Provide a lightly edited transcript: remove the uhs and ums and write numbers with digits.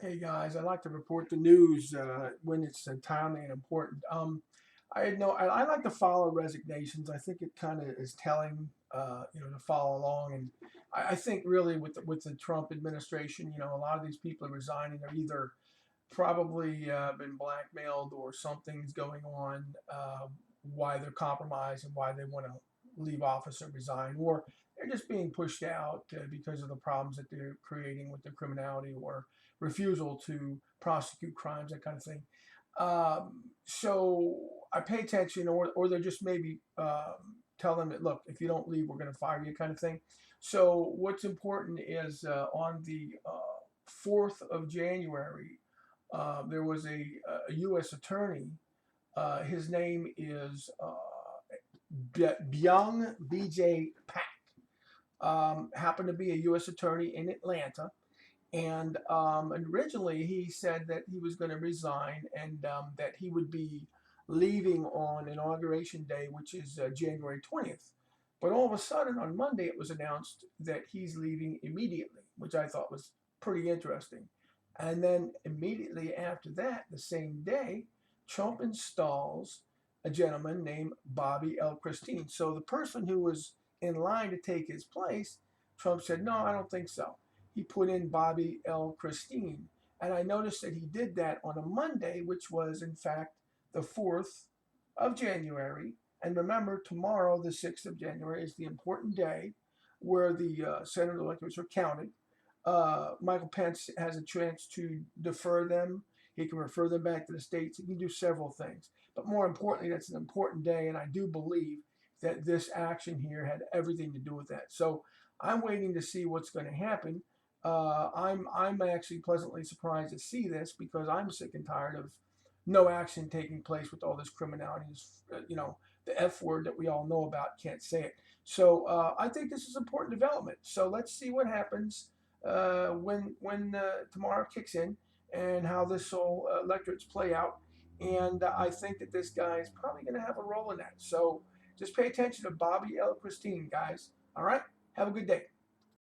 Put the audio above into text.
Hey guys, I like to report the news when it's timely and important. I like to follow resignations. I think it kind of is telling, to follow along. And I think really with the Trump administration, a lot of these people are resigning. They're either probably been blackmailed or something's going on, why they're compromised and why they want to leave office or resign, or they're just being pushed out because of the problems that they're creating with their criminality or refusal to prosecute crimes, that kind of thing. So I pay attention, or they're just maybe tell them that, look, if you don't leave, we're going to fire you, kind of thing. So what's important is on the 4th of January, there was a U.S. attorney. His name is Byung B.J. Pak. Happened to be a U.S. attorney in Atlanta. And originally he said that he was going to resign and that he would be leaving on Inauguration Day, which is January 20th. But all of a sudden on Monday it was announced that he's leaving immediately, which I thought was pretty interesting. And then immediately after that, the same day, Trump installs a gentleman named Bobby L. Christine. So the person who was in line to take his place, Trump said, no, I don't think so. He put in Bobby L. Christine. And I noticed that he did that on a Monday, which was, in fact, the 4th of January. And remember, tomorrow, the 6th of January, is the important day where the Senate electors are counted. Michael Pence has a chance to defer them. He can refer them back to the states. He can do several things. But more importantly, that's an important day, and I do believe that this action here had everything to do with that. So I'm waiting to see what's going to happen. I'm actually pleasantly surprised to see this because I'm sick and tired of no action taking place with all this criminality. The F word that we all know about, can't say it. So I think this is an important development. So let's see what happens when tomorrow kicks in and how this whole electorates play out. And I think that this guy is probably going to have a role in that. So just pay attention to Bobby L. Christine, guys. All right? Have a good day.